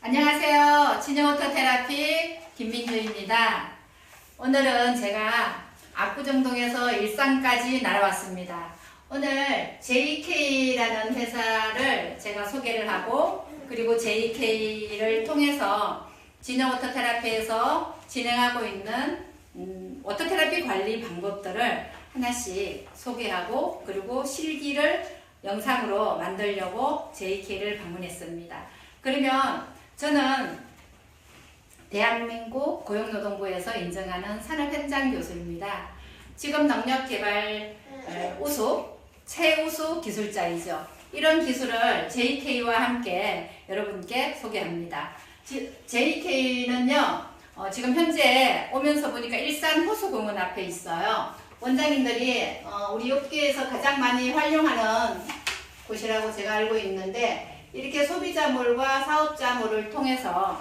안녕하세요. 진영오토 테라피 김민주입니다. 오늘은 제가 압구정동에서 일산까지 날아왔습니다. 오늘 JK라는 회사를 제가 소개를 하고, 그리고 JK를 통해서 진영오토 테라피에서 진행하고 있는 오토테라피 관리 방법들을 하나씩 소개하고, 그리고 실기를 영상으로 만들려고 JK를 방문했습니다. 그러면 저는 대한민국 고용노동부에서 인정하는 산업현장 교수입니다. 지금 능력개발 우수, 최우수 기술자이죠. 이런 기술을 JK와 함께 여러분께 소개합니다. JK는요, 지금 현재 오면서 보니까 일산 호수공원 앞에 있어요. 원장님들이 우리 업계에서 가장 많이 활용하는 곳이라고 제가 알고 있는데, 이렇게 소비자몰과 사업자몰을 통해서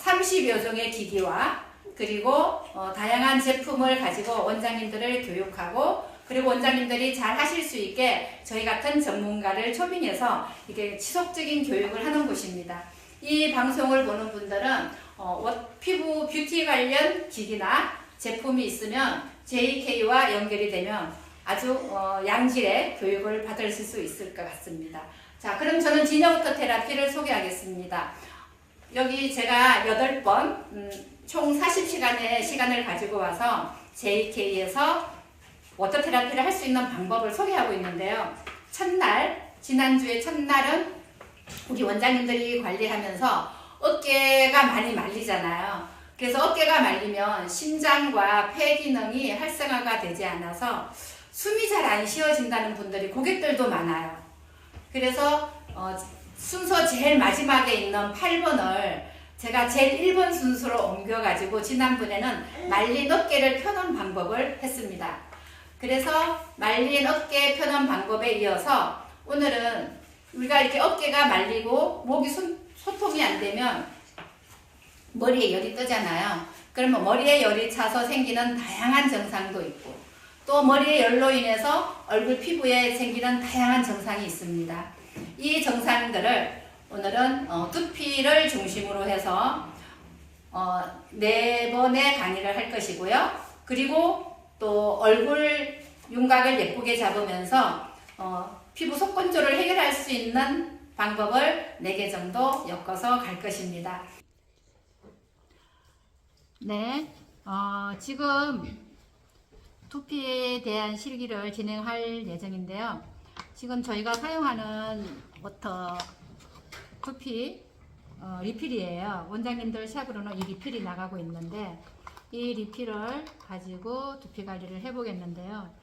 30여 종의 기기와 그리고 다양한 제품을 가지고 원장님들을 교육하고, 그리고 원장님들이 잘 하실 수 있게 저희 같은 전문가를 초빙해서 이게 지속적인 교육을 하는 곳입니다. 이 방송을 보는 분들은 피부 뷰티 관련 기기나 제품이 있으면 JK와 연결이 되면 아주 양질의 교육을 받으실 수 있을 것 같습니다. 자, 그럼 저는 진영오토 테라피를 소개하겠습니다. 여기 제가 8번, 총 40시간의 시간을 가지고 와서 JK에서 오토 테라피를 할 수 있는 방법을 소개하고 있는데요. 첫날, 지난주에 첫날은 우리 원장님들이 관리하면서 어깨가 많이 말리잖아요. 그래서 어깨가 말리면 심장과 폐 기능이 활성화가 되지 않아서 숨이 잘 안 쉬어진다는 분들이 고객들도 많아요. 그래서 순서 제일 마지막에 있는 8번을 제가 제일 1번 순서로 옮겨가지고 지난번에는 말린 어깨를 펴는 방법을 했습니다. 그래서 말린 어깨 펴는 방법에 이어서 오늘은 우리가 이렇게 어깨가 말리고 목이 소통이 안 되면 머리에 열이 뜨잖아요. 그러면 머리에 열이 차서 생기는 다양한 증상도 있고, 또 머리의 열로 인해서 얼굴 피부에 생기는 다양한 증상이 있습니다. 이 증상들을 오늘은 두피를 중심으로 해서 4번의 강의를 할 것이고요. 그리고 또 얼굴 윤곽을 예쁘게 잡으면서 피부 속건조를 해결할 수 있는 방법을 4개 정도 엮어서 갈 것입니다. 네, 지금 두피에 대한 실기를 진행할 예정인데요. 지금 저희가 사용하는 워터 두피 리필이에요. 원장님들 샵으로는 이 리필이 나가고 있는데, 이 리필을 가지고 두피 관리를 해보겠는데요.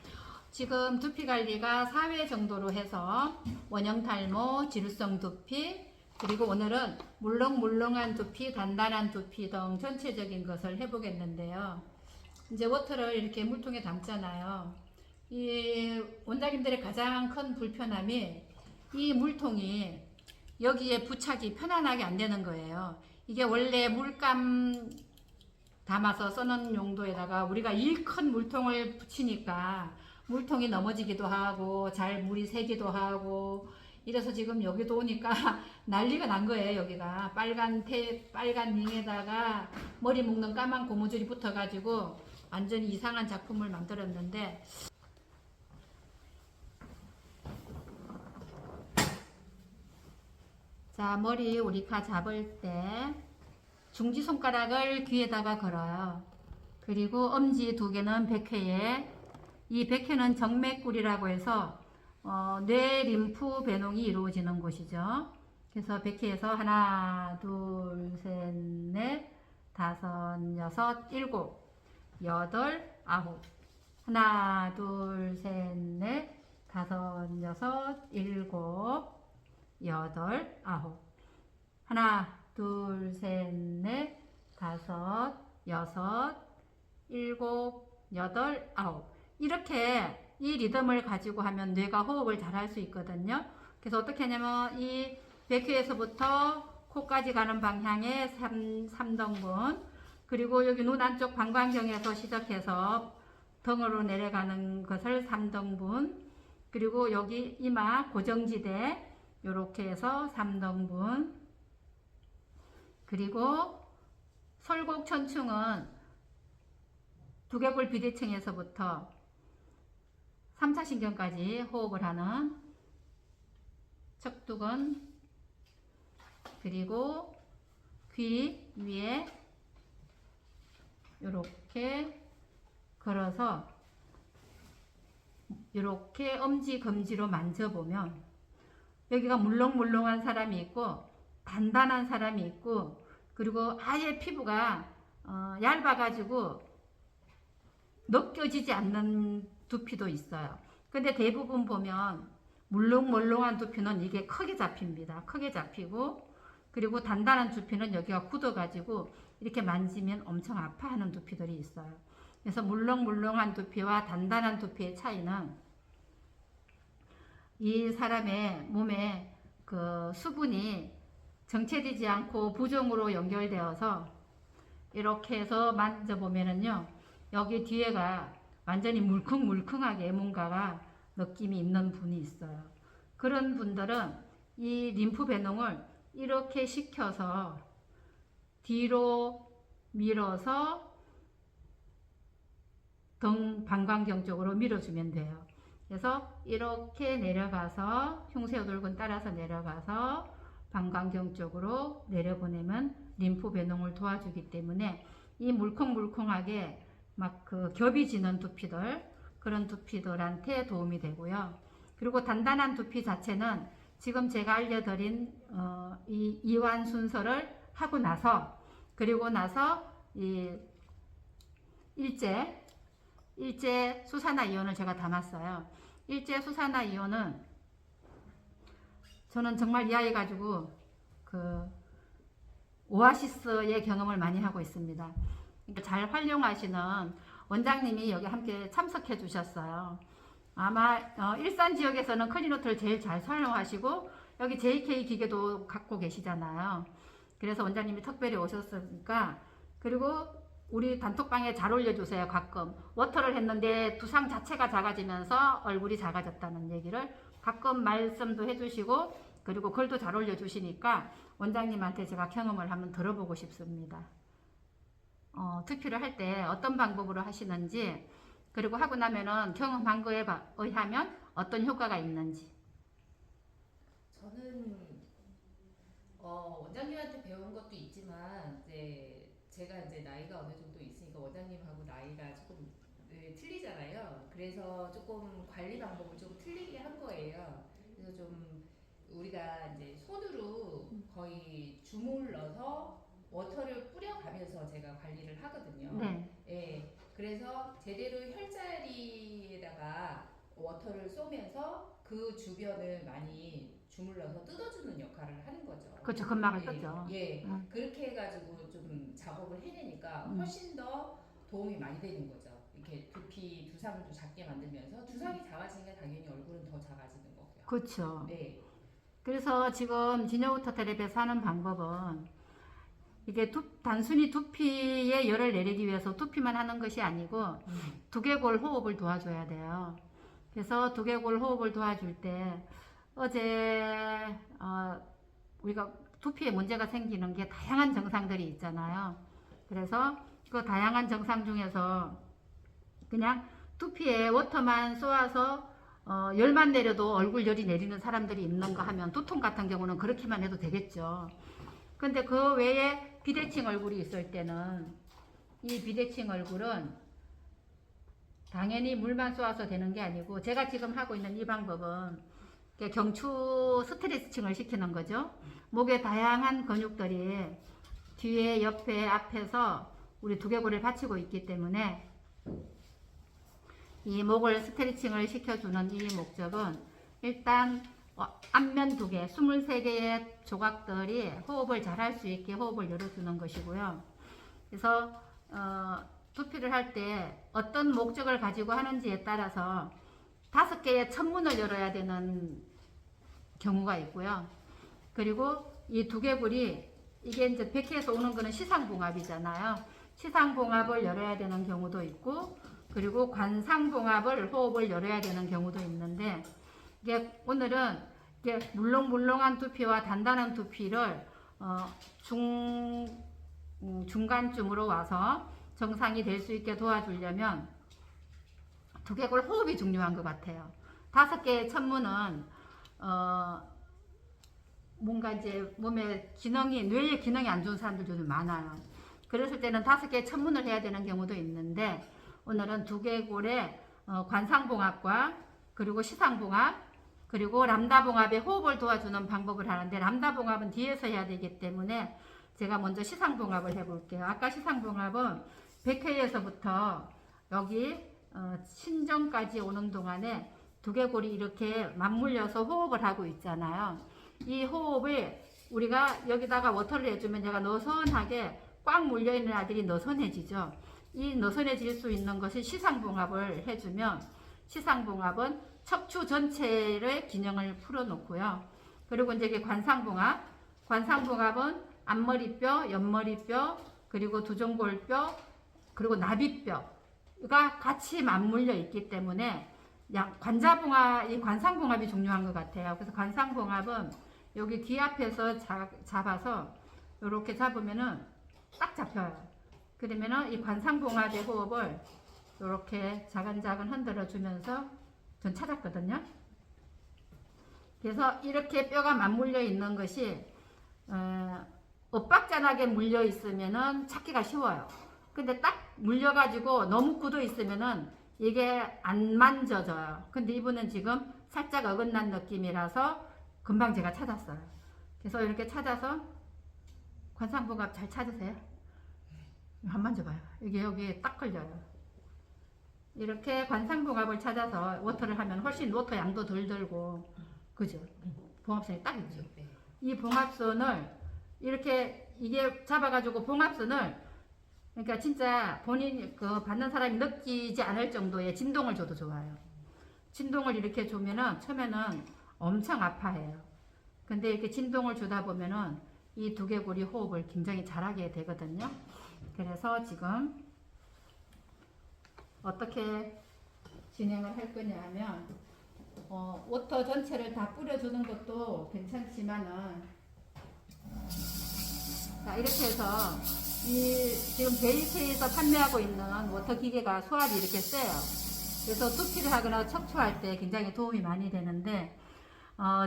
지금 두피 관리가 4회 정도로 해서 원형 탈모, 지루성 두피, 그리고 오늘은 물렁물렁한 두피, 단단한 두피 등 전체적인 것을 해보겠는데요. 이제 워터를 이렇게 물통에 담잖아요. 이 원장님들의 가장 큰 불편함이 이 물통이 여기에 부착이 편안하게 안 되는 거예요. 이게 원래 물감 담아서 쓰는 용도에다가 우리가 이 큰 물통을 붙이니까 물통이 넘어지기도 하고 잘 물이 새기도 하고, 이래서 지금 여기도 오니까 난리가 난 거예요. 여기가 빨간 링에다가 머리 묶는 까만 고무줄이 붙어가지고 완전히 이상한 작품을 만들었는데, 자, 머리 우리가 잡을 때 중지손가락을 귀에다가 걸어요. 그리고 엄지 2개는 백회에, 이 백회는 정맥골이라고 해서 뇌 림프 배농이 이루어지는 곳이죠. 그래서 백회에서 하나, 둘, 셋, 넷, 다섯, 여섯, 일곱, 여덟, 아홉. 하나, 둘, 셋, 넷, 다섯, 여섯, 일곱, 여덟, 아홉. 하나, 둘, 셋, 넷, 다섯, 여섯, 일곱, 여덟, 아홉. 이렇게 이 리듬을 가지고 하면 뇌가 호흡을 잘 할 수 있거든요. 그래서 어떻게 하냐면 이 백회에서부터 코까지 가는 방향에 3등분, 그리고 여기 눈 안쪽 방광경에서 시작해서 등으로 내려가는 것을 3등분, 그리고 여기 이마 고정지대 요렇게 해서 3등분, 그리고 설곡천충은 두개골 비대층에서부터 3차 신경까지 호흡을 하는 척두근, 그리고 귀 위에 이렇게 걸어서 이렇게 엄지 검지로 만져보면 여기가 물렁물렁한 사람이 있고 단단한 사람이 있고, 그리고 아예 피부가 얇아가지고 느껴지지 않는 두피도 있어요. 근데 대부분 보면 물렁물렁한 두피는 이게 크게 잡힙니다. 크게 잡히고, 그리고 단단한 두피는 여기가 굳어가지고 이렇게 만지면 엄청 아파하는 두피들이 있어요. 그래서 물렁물렁한 두피와 단단한 두피의 차이는 이 사람의 몸에 그 수분이 정체되지 않고 부종으로 연결되어서 이렇게 해서 만져보면은요, 여기 뒤에가 완전히 물컹물컹하게 뭔가가 느낌이 있는 분이 있어요. 그런 분들은 이 림프 배농을 이렇게 시켜서 뒤로 밀어서 등 방광경 쪽으로 밀어주면 돼요. 그래서 이렇게 내려가서 흉쇄호돌근 따라서 내려가서 방광경 쪽으로 내려보내면 림프 배농을 도와주기 때문에 이 물컹물컹하게 막 그 겹이 지는 두피들, 그런 두피들한테 도움이 되고요. 그리고 단단한 두피 자체는 지금 제가 알려드린 이 이완 순서를 하고 나서, 그리고 나서 이 일제 수산화 이온을 제가 담았어요. 일제 수산화 이온은 저는 정말 이 아이 가지고 그 오아시스의 경험을 많이 하고 있습니다. 잘 활용하시는 원장님이 여기 함께 참석해 주셨어요. 아마 일산 지역에서는 클리노트를 제일 잘 사용하시고 여기 JK 기계도 갖고 계시잖아요. 그래서 원장님이 특별히 오셨으니까, 그리고 우리 단톡방에 잘 올려주세요. 가끔 워터를 했는데 두상 자체가 작아지면서 얼굴이 작아졌다는 얘기를 가끔 말씀도 해주시고, 그리고 글도 잘 올려주시니까 원장님한테 제가 경험을 한번 들어보고 싶습니다. 투표를 할 때 어떤 방법으로 하시는지, 그리고 하고 나면은 경험한 거에 의하면 어떤 효과가 있는지. 저는 원장님한테 배운 것도 있지만 제가 이제 나이가 어느 정도 있으니까 원장님하고 나이가 조금 틀리잖아요. 그래서 조금 관리 방법을 좀 틀리게 한 거예요. 그래서 좀 우리가 이제 손으로 거의 주물러서 워터를 뿌려가면서 제가 관리를 하거든요. 네. 예, 그래서 제대로 혈자리에다가 워터를 쏘면서 그 주변을 많이 주물러서 뜯어주는 역할을 하는 거죠. 그렇죠. 근막을 뜯죠. 예, 그렇게 해가지고 좀 작업을 해내니까 훨씬 더 도움이 많이 되는 거죠. 이렇게 두피 두상도 작게 만들면서 두상이 작아지니까 당연히 얼굴은 더 작아지는 거고요. 그렇죠. 네. 그래서 지금 지녀우터 테레비에서 하는 방법은 이게 단순히 두피에 열을 내리기 위해서 두피만 하는 것이 아니고 두개골 호흡을 도와줘야 돼요. 그래서 두개골 호흡을 도와줄 때 어제 우리가 두피에 문제가 생기는 게 다양한 증상들이 있잖아요. 그래서 그 다양한 증상 중에서 그냥 두피에 워터만 쏘아서 열만 내려도 얼굴 열이 내리는 사람들이 있는가 하면 두통 같은 경우는 그렇게만 해도 되겠죠. 근데 그 외에 비대칭 얼굴이 있을 때는 이 비대칭 얼굴은 당연히 물만 쏘아서 되는 게 아니고, 제가 지금 하고 있는 이 방법은 경추 스트레칭을 시키는 거죠. 목에 다양한 근육들이 뒤에, 옆에, 앞에서 우리 두개골을 받치고 있기 때문에 이 목을 스트레칭을 시켜주는 이 목적은 일단 앞면 2개, 23개의 조각들이 호흡을 잘 할 수 있게 호흡을 열어주는 것이고요. 그래서 두피를 할 때 어떤 목적을 가지고 하는지에 따라서 5개의 천문을 열어야 되는 경우가 있고요. 그리고 이 두개골이 이게 이제 백회에서 오는 거는 시상봉합이잖아요. 시상봉합을 열어야 되는 경우도 있고, 그리고 관상봉합을 호흡을 열어야 되는 경우도 있는데, 이게 오늘은 이게 물렁물렁한 두피와 단단한 두피를 중간쯤으로 와서 정상이 될 수 있게 도와주려면 두개골 호흡이 중요한 것 같아요. 5개의 천문은 뭔가 이제 몸의 기능이, 뇌의 기능이 안 좋은 사람들도 좀 많아요. 그랬을 때는 5개의 천문을 해야 되는 경우도 있는데, 오늘은 두개골의 관상봉합과 그리고 시상봉합 그리고 람다봉합의 호흡을 도와주는 방법을 하는데, 람다봉합은 뒤에서 해야 되기 때문에 제가 먼저 시상봉합을 해볼게요. 아까 시상봉합은 백회에서부터 여기 신정까지 오는 동안에 두개골이 이렇게 맞물려서 호흡을 하고 있잖아요. 이 호흡을 우리가 여기다가 워터를 해주면 얘가 느슨하게 꽉 물려있는 아들이 느슨해지죠. 이 느슨해질 수 있는 것이 시상봉합을 해주면, 시상봉합은 척추 전체의 기능을 풀어놓고요. 그리고 이제 이게 관상봉합, 관상봉합은 앞머리뼈, 옆머리뼈, 그리고 두종골뼈, 그리고 나비뼈가 같이 맞물려 있기 때문에 관자봉합, 이 관상봉합이 중요한 것 같아요. 그래서 관상봉합은 여기 귀 앞에서 잡아서 이렇게 잡으면은 딱 잡혀요. 그러면은 이 관상봉합의 호흡을 이렇게 자근자근 흔들어 주면서 전 찾았거든요. 그래서 이렇게 뼈가 맞물려 있는 것이 엇박자나게 물려 있으면은 찾기가 쉬워요. 근데 딱 물려가지고 너무 굳어 있으면은 이게 안 만져져요. 근데 이분은 지금 살짝 어긋난 느낌이라서 금방 제가 찾았어요. 그래서 이렇게 찾아서 관상봉합 잘 찾으세요. 한 만져봐요. 이게 여기에 딱 걸려요. 이렇게 관상봉합을 찾아서 워터를 하면 훨씬 워터 양도 덜 들고, 그죠? 봉합선이 딱 있죠. 이 봉합선을 이렇게 이게 잡아가지고 봉합선을, 그러니까 진짜 본인 그 받는 사람이 느끼지 않을 정도의 진동을 줘도 좋아요. 진동을 이렇게 주면은 처음에는 엄청 아파해요. 근데 이렇게 진동을 주다 보면은 이 두개골이 호흡을 굉장히 잘하게 되거든요. 그래서 지금 어떻게 진행을 할 거냐 하면, 워터 전체를 다 뿌려주는 것도 괜찮지만은, 자, 이렇게 해서 지금 JK에서 판매하고 있는 워터 기계가 수압이 이렇게 세요. 그래서 두피를 하거나 척추할 때 굉장히 도움이 많이 되는데,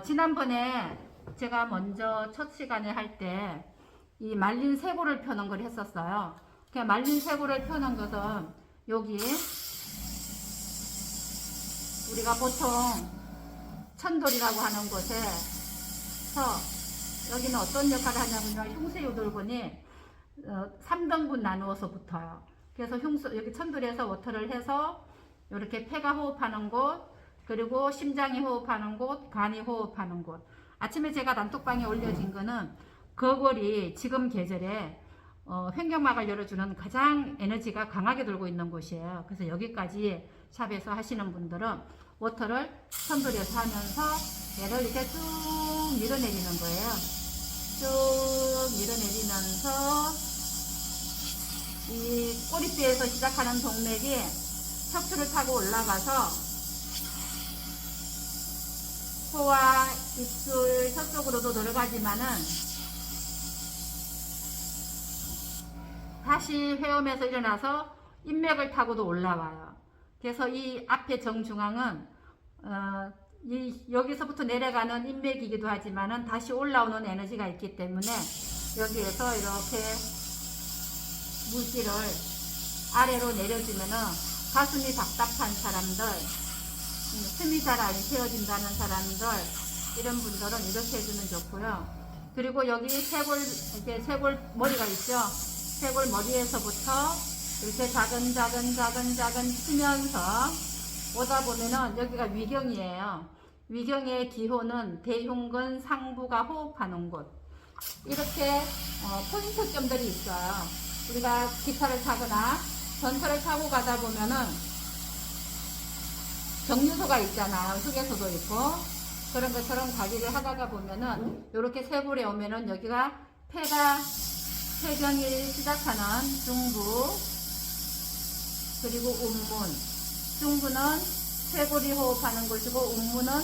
지난번에 제가 먼저 첫 시간에 할 때 이 말린 쇄골을 펴는 걸 했었어요. 그냥 말린 쇄골을 펴는 것은 여기 우리가 보통 천돌이라고 하는 곳에서, 여기는 어떤 역할을 하냐면요, 흉쇄유돌근이 3등분 나누어서 붙어요. 그래서 여기 천돌에서 워터를 해서 이렇게 폐가 호흡하는 곳, 그리고 심장이 호흡하는 곳, 간이 호흡하는 곳. 아침에 제가 단톡방에 올려진 거는 거골이 지금 계절에 횡격막을 열어주는 가장 에너지가 강하게 돌고 있는 곳이에요. 그래서 여기까지 샵에서 하시는 분들은 워터를 천돌에서 하면서 얘를 이렇게 쭉 밀어내리는 거예요. 쭉 밀어내리면서 이 꼬리뼈에서 시작하는 동맥이 척추를 타고 올라가서 코와 입술, 혀 쪽으로도 들어가지만은 다시 회음에서 일어나서 인맥을 타고도 올라와요. 그래서 이 앞에 정중앙은 여기서부터 내려가는 인맥이기도 하지만은 다시 올라오는 에너지가 있기 때문에 여기에서 이렇게 물기를 아래로 내려주면은 가슴이 답답한 사람들, 숨이 잘 안 쉬어진다는 사람들, 이런 분들은 이렇게 해주면 좋고요. 그리고 여기 쇄골 머리가 있죠. 쇄골 머리에서부터 이렇게 작은 치면서 오다 보면은 여기가 위경이에요. 위경의 기호는 대흉근 상부가 호흡하는 곳. 이렇게 포인트점들이 있어요. 우리가 기차를 타거나 전철을 타고 가다 보면은 정류소가 있잖아요. 휴게소도 있고. 그런 것처럼 가기를 하다가 보면은 이렇게 쇄골에 오면은 여기가 폐경이 시작하는 중부, 그리고 운문. 중부는 쇄골이 호흡하는 곳이고 운무는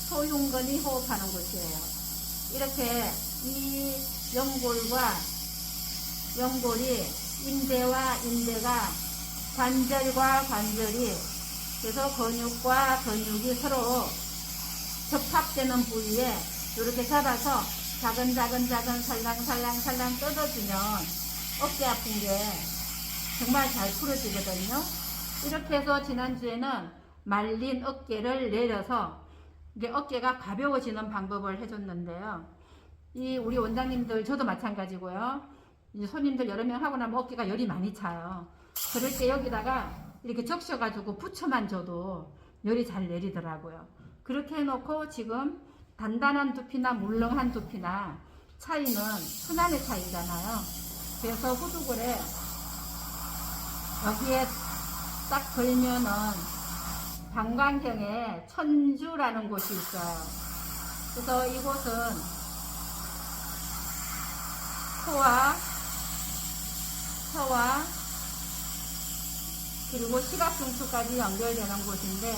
소흉근이 호흡하는 곳이에요. 이렇게 이 연골과 연골이 인대와 인대가 관절과 관절이 그래서 근육과 근육이 서로 접합되는 부위에 이렇게 잡아서 작은 살랑살랑 뜯어주면 어깨 아픈 게 정말 잘 풀어지거든요. 이렇게 해서 지난주에는 말린 어깨를 내려서 이게 어깨가 가벼워지는 방법을 해줬는데요. 이 우리 원장님들 저도 마찬가지고요. 이 손님들 여러 명 하고 나면 어깨가 열이 많이 차요. 그럴 때 여기다가 이렇게 적셔가지고 붙여만 줘도 열이 잘 내리더라고요. 그렇게 해놓고 지금 단단한 두피나 물렁한 두피나 차이는 순환의 차이잖아요. 그래서 후두골에 여기에 딱 걸면은 방광경에 천주라는 곳이 있어요. 그래서 이곳은 코와 혀와 그리고 시각중추까지 연결되는 곳인데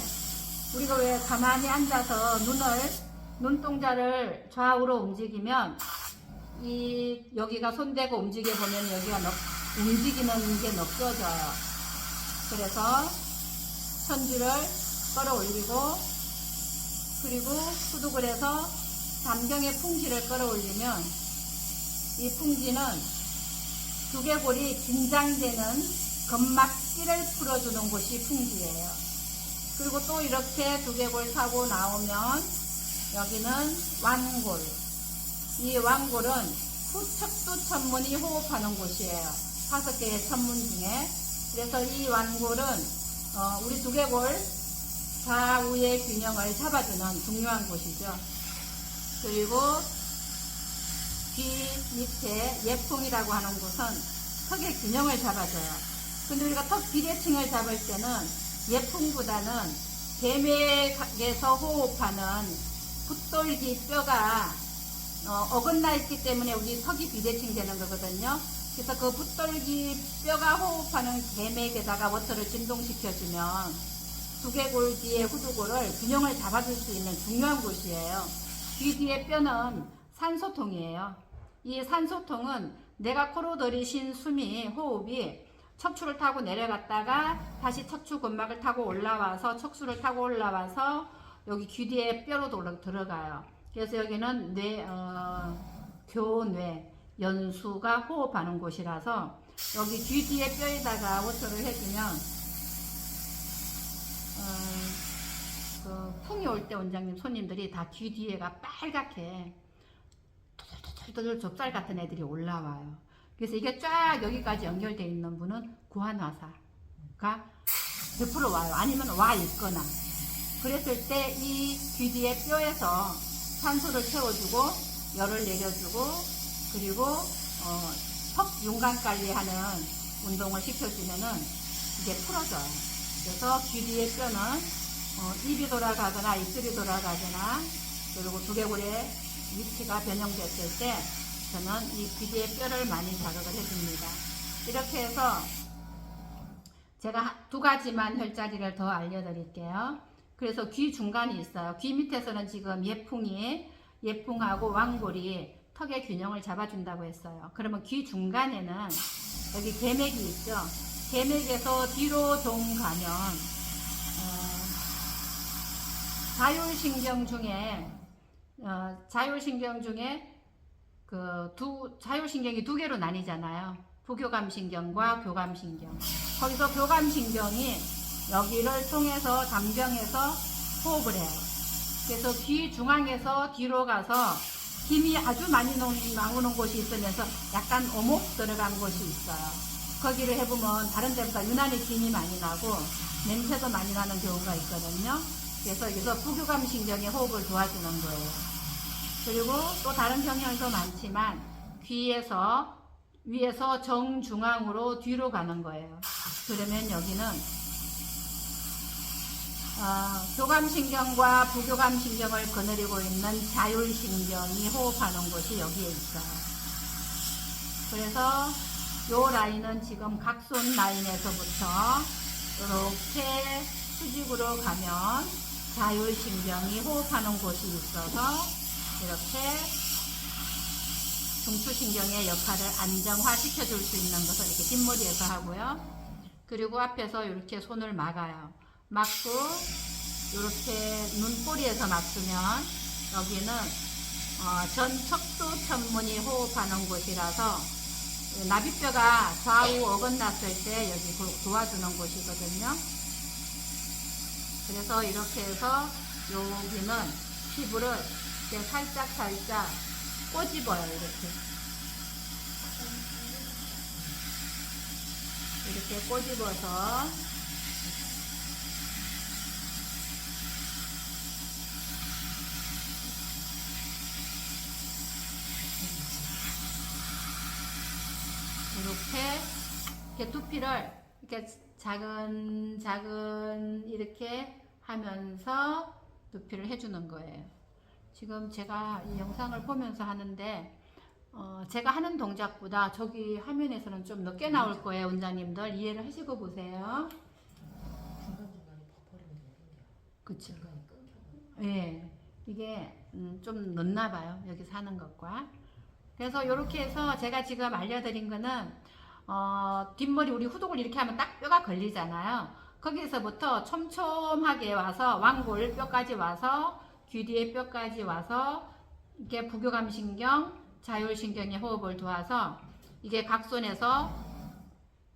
우리가 왜 가만히 앉아서 눈동자를 좌우로 움직이면 이 여기가 손대고 움직여 보면 여기가 움직이는 게 느껴져요. 그래서 천주를 끌어올리고 그리고 후두골에서 담경의 풍지를 끌어올리면 이 풍지는 두개골이 긴장되는 건막지를 풀어주는 곳이 풍지예요. 그리고 또 이렇게 두개골 타고 나오면 여기는 완골. 이 완골은 후척두 천문이 호흡하는 곳이에요. 5개의 천문 중에. 그래서 이 완골은 우리 두개골 좌우의 균형을 잡아주는 중요한 곳이죠. 그리고 귀 밑에 예풍이라고 하는 곳은 턱의 균형을 잡아줘요. 근데 우리가 턱 비대칭을 잡을 때는 예풍보다는 대맥에서 호흡하는 붓돌기 뼈가 어긋나 있기 때문에 우리 턱이 비대칭 되는 거거든요. 그래서 그 붓돌기 뼈가 호흡하는 대맥에다가 워터를 진동시켜주면 두개골 뒤에 후두골을 균형을 잡아줄 수 있는 중요한 곳이에요. 귀 뒤에 뼈는 산소통이에요. 이 산소통은 내가 코로 들이신 숨이 호흡이 척추를 타고 내려갔다가 다시 척추 근막을 타고 올라와서 척수를 타고 올라와서 여기 귀 뒤에 뼈로 들어가요. 그래서 여기는 교뇌, 연수가 호흡하는 곳이라서 여기 귀 뒤에 뼈에다가 워터를 해주면 풍이 올 때 원장님 손님들이 다 귀 뒤에가 빨갛게 토들토들 좁쌀 같은 애들이 올라와요. 그래서 이게 쫙 여기까지 연결되어 있는 분은 구한화사가 100% 와요. 아니면 와 있거나. 그랬을 때 이 귀 뒤에 뼈에서 산소를 채워주고 열을 내려주고 그리고 턱 윤곽 관리하는 운동을 시켜주면은 이게 풀어져요. 그래서 귀 뒤에 뼈는 입이 돌아가거나 입술이 돌아가거나 그리고 두개골의 위치가 변형됐을 때 저는 이 귀 뒤에 뼈를 많이 자극을 해줍니다. 이렇게 해서 제가 2가지만 혈자리를 더 알려드릴게요. 그래서 귀 중간이 있어요. 귀 밑에서는 지금 예풍하고 완골이 턱의 균형을 잡아준다고 했어요. 그러면 귀 중간에는 여기 계맥이 있죠. 계맥에서 뒤로 좀 가면 자율신경 중에 자율신경이 2개로 나뉘잖아요. 부교감신경과 교감신경. 거기서 교감신경이 여기를 통해서 담경에서 호흡을 해요. 그래서 귀 중앙에서 뒤로 가서 김이 아주 많이 나오는 곳이 있으면서 약간 오목 들어간 곳이 있어요. 거기를 해보면 다른 데보다 유난히 김이 많이 나고 냄새도 많이 나는 경우가 있거든요. 그래서 여기서 부교감신경이 호흡을 도와주는 거예요. 그리고 또 다른 경향도 많지만 귀에서 위에서 정중앙으로 뒤로 가는 거예요. 그러면 여기는 교감신경과 부교감신경을 거느리고 있는 자율신경이 호흡하는 곳이 여기에 있어요. 그래서 요 라인은 지금 각손 라인에서부터 이렇게 수직으로 가면 자율신경이 호흡하는 곳이 있어서 이렇게 중추신경의 역할을 안정화시켜 줄 수 있는 것을 이렇게 뒷머리에서 하고요. 그리고 앞에서 이렇게 손을 막아요. 막고 이렇게 눈꼬리에서 막으면 여기는 전척수 천문이 호흡하는 곳이라서 나비뼈가 좌우 어긋났을 때 여기 도와주는 곳이거든요. 그래서 이렇게 해서 여기는 피부를 이렇게 살짝 꼬집어요. 이렇게 꼬집어서 이렇게 두피를 이렇게 작은 이렇게 하면서 두피를 해주는 거예요. 지금 제가 이 영상을 보면서 하는데 제가 하는 동작보다 저기 화면에서는 좀 늦게 나올 거예요. 원장님들 이해를 하시고 보세요. 중간중간에 버퍼링이 좀 생겨요. 그쵸? 중간에 끊겨. 예, 이게 좀 늦나 봐요. 여기서 하는 것과. 그래서 이렇게 해서 제가 지금 알려드린 거는 뒷머리 우리 후독을 이렇게 하면 딱 뼈가 걸리잖아요. 거기서부터 촘촘하게 와서 왕골 뼈까지 와서 귀 뒤에 뼈까지 와서 이렇게 부교감신경, 자율신경의 호흡을 도와서 이게 각손에서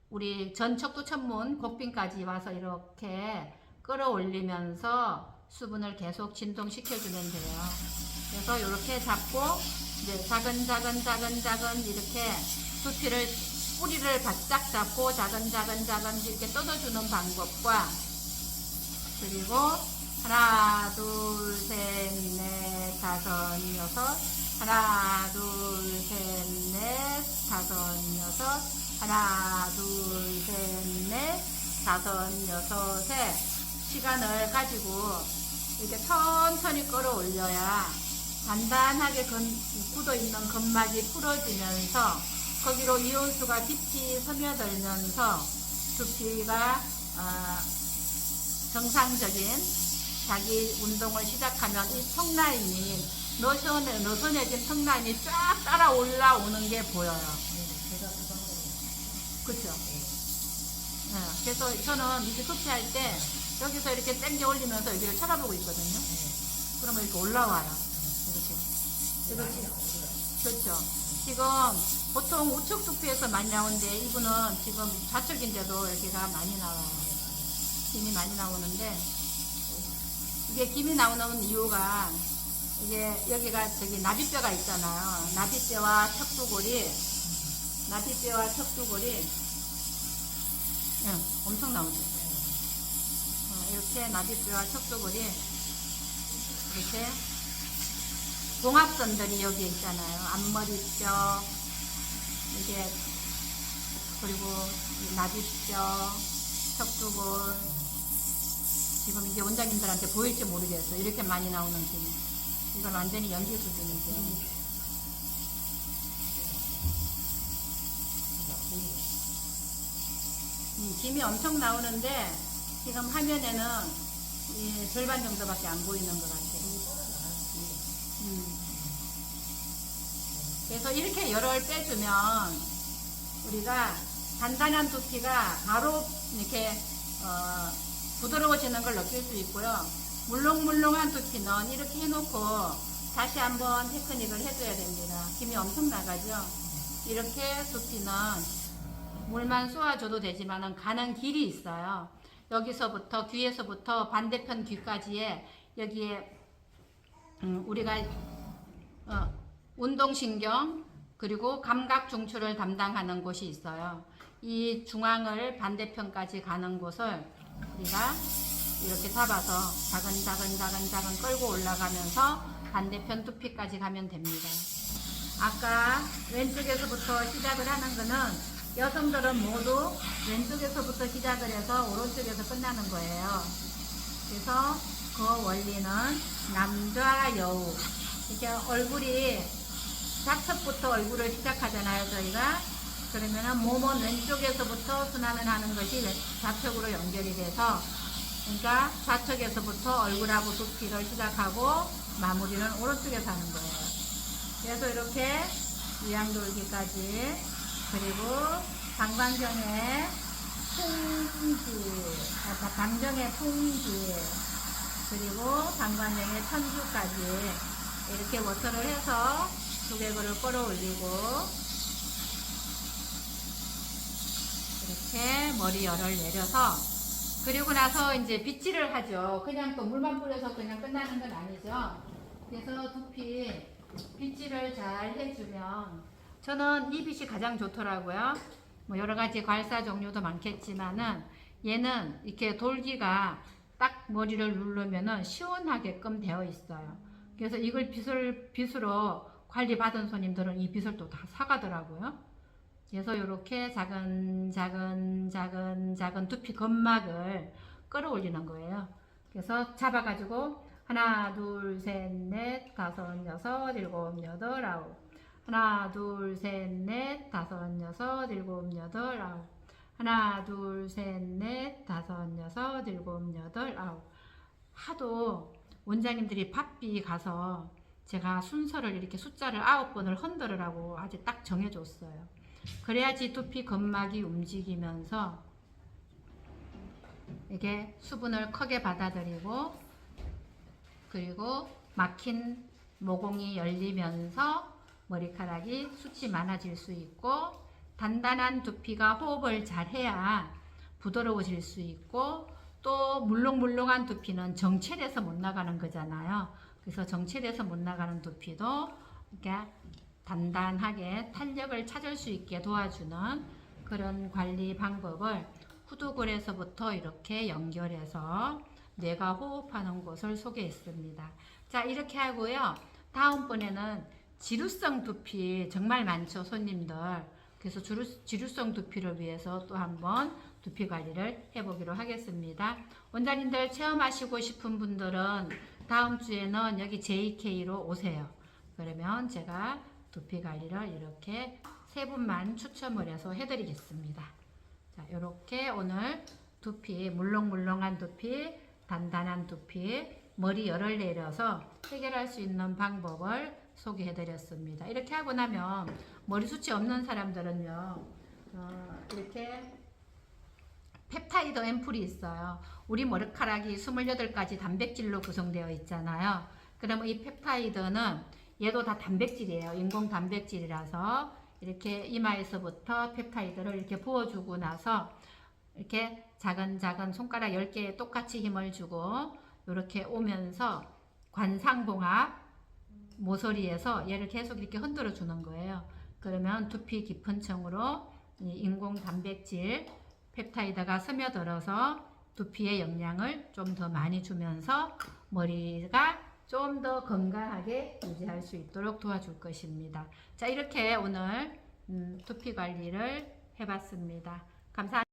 우리 전척도 천문 곡빈까지 와서 이렇게 끌어올리면서 수분을 계속 진동시켜주면 돼요. 그래서 이렇게 잡고 이제 작은 이렇게 두피를 뿌리를 바짝 잡고 작은 이렇게 뜯어주는 방법과 그리고 하나 둘 셋 넷 다섯 여섯 하나 둘 셋 넷 다섯 여섯 하나 둘 셋 넷 다섯 여섯의 시간을 가지고 이렇게 천천히 끌어올려야 단단하게 굳어있는 근막이 풀어지면서 거기로 이온수가 깊이 스며들면서 두피가 정상적인 자기 운동을 시작하면 이 턱라인이 너선해진 턱라인이 쫙 따라 올라오는 게 보여요. 제가 그 방법을 그렇죠? 그래서 저는 이렇게 두피할 때 여기서 이렇게 당겨 올리면서 여기를 쳐다보고 있거든요. 그러면 이렇게 올라와요. 이렇게. 그렇죠. 지금 보통 우측 두피에서 많이 나오는데 이분은 지금 좌측인데도 여기가 많이 나와요. 김이 많이 나오는데 이게 김이 나오는 이유가 이게 여기가 저기 나비뼈가 있잖아요. 나비뼈와 척두골이 엄청 나오죠. 이렇게 나비뼈와 척두골이 이렇게 봉합선들이 여기 있잖아요. 앞머리뼈 이게 그리고 나비뼈, 척두골 지금 이게 원장님들한테 보일지 모르겠어요. 이렇게 많이 나오는 김. 이건 완전히 연기 수준이죠. 김이 엄청 나오는데 지금 화면에는 이 절반 정도밖에 안 보이는 것 같아요. 그래서 이렇게 열을 빼주면 우리가 단단한 두피가 바로 이렇게 부드러워지는 걸 느낄 수 있고요. 물렁물렁한 두피는 이렇게 해놓고 다시 한번 테크닉을 해줘야 됩니다. 김이 엄청 나가죠. 이렇게 두피는 물만 쏘아줘도 되지만 가는 길이 있어요. 여기서부터 귀에서부터 반대편 귀까지에 여기에 우리가 운동신경 그리고 감각 중추를 담당하는 곳이 있어요. 이 중앙을 반대편까지 가는 곳을 우리가 이렇게 잡아서 작은 끌고 올라가면서 반대편 두피까지 가면 됩니다. 아까 왼쪽에서부터 시작을 하는 거는 여성들은 모두 왼쪽에서부터 시작을 해서 오른쪽에서 끝나는 거예요. 그래서 그 원리는 남좌 여우 이렇게 얼굴이 좌측부터 얼굴을 시작하잖아요. 저희가 그러면은 몸은 왼쪽에서부터 순환을 하는 것이 좌측으로 연결이 돼서 그러니까 좌측에서부터 얼굴하고 두피를 시작하고 마무리는 오른쪽에서 하는 거예요. 그래서 이렇게 위양돌기까지, 그리고 방광경에 방정의 풍지, 그리고 방광경의 천주까지 이렇게 워터를 해서 두개골을 끌어올리고 이렇게 머리 열을 내려서, 그리고 나서 이제 빗질을 하죠. 그냥 또 물만 뿌려서 그냥 끝나는 건 아니죠. 그래서 두피 빗질을 잘 해주면, 저는 이 빗이 가장 좋더라고요. 뭐 여러 가지 괄사 종류도 많겠지만은 얘는 이렇게 돌기가 딱 머리를 누르면은 시원하게끔 되어 있어요. 그래서 이걸 빗으로 관리 받은 손님들은 이 빗을 또 다 사가더라고요. 그래서 이렇게 작은 두피 근막을 끌어올리는 거예요. 그래서 잡아가지고 하나, 둘, 셋, 넷, 다섯, 여섯, 일곱, 여덟, 아홉. 하나, 둘, 셋, 넷, 다섯, 여섯, 일곱, 여덟, 아홉. 하나, 둘, 셋, 넷, 다섯, 여섯, 일곱, 여덟, 아홉. 하도 원장님들이 바삐 가서 제가 순서를 이렇게 숫자를 9번을 흔들으라고 아주 딱 정해줬어요. 그래야지 두피 근막이 움직이면서 이게 수분을 크게 받아들이고, 그리고 막힌 모공이 열리면서 머리카락이 숱이 많아질 수 있고, 단단한 두피가 호흡을 잘 해야 부드러워질 수 있고, 또 물렁물렁한 두피는 정체돼서 못 나가는 거잖아요. 그래서 정체돼서 못 나가는 두피도 이렇게 단단하게 탄력을 찾을 수 있게 도와주는 그런 관리 방법을 후두골에서부터 이렇게 연결해서 뇌가 호흡하는 곳을 소개했습니다. 자, 이렇게 하고요. 다음번에는 지루성 두피 정말 많죠, 손님들. 그래서 지루성 두피를 위해서 또 한번 두피 관리를 해보기로 하겠습니다. 원장님들 체험하시고 싶은 분들은 다음 주에는 여기 JK로 오세요. 그러면 제가 두피 관리를 이렇게 3분만 추첨을 해서 해드리겠습니다. 자, 이렇게 오늘 두피, 물렁물렁한 두피, 단단한 두피, 머리 열을 내려서 해결할 수 있는 방법을 소개해드렸습니다. 이렇게 하고 나면 머리숱이 없는 사람들은요, 이렇게 펩타이드 앰플이 있어요. 우리 머리카락이 28가지 단백질로 구성되어 있잖아요. 그러면 이 펩타이드는 얘도 다 단백질이에요. 인공 단백질이라서 이렇게 이마에서부터 펩타이드를 이렇게 부어주고 나서 이렇게 작은 손가락 10개에 똑같이 힘을 주고 이렇게 오면서 관상봉합 모서리에서 얘를 계속 이렇게 흔들어 주는 거예요. 그러면 두피 깊은 층으로 이 인공 단백질 펩타이드가 스며들어서 두피의 영양을 좀 더 많이 주면서 머리가 좀 더 건강하게 유지할 수 있도록 도와줄 것입니다. 자, 이렇게 오늘 두피 관리를 해봤습니다. 감사합니다.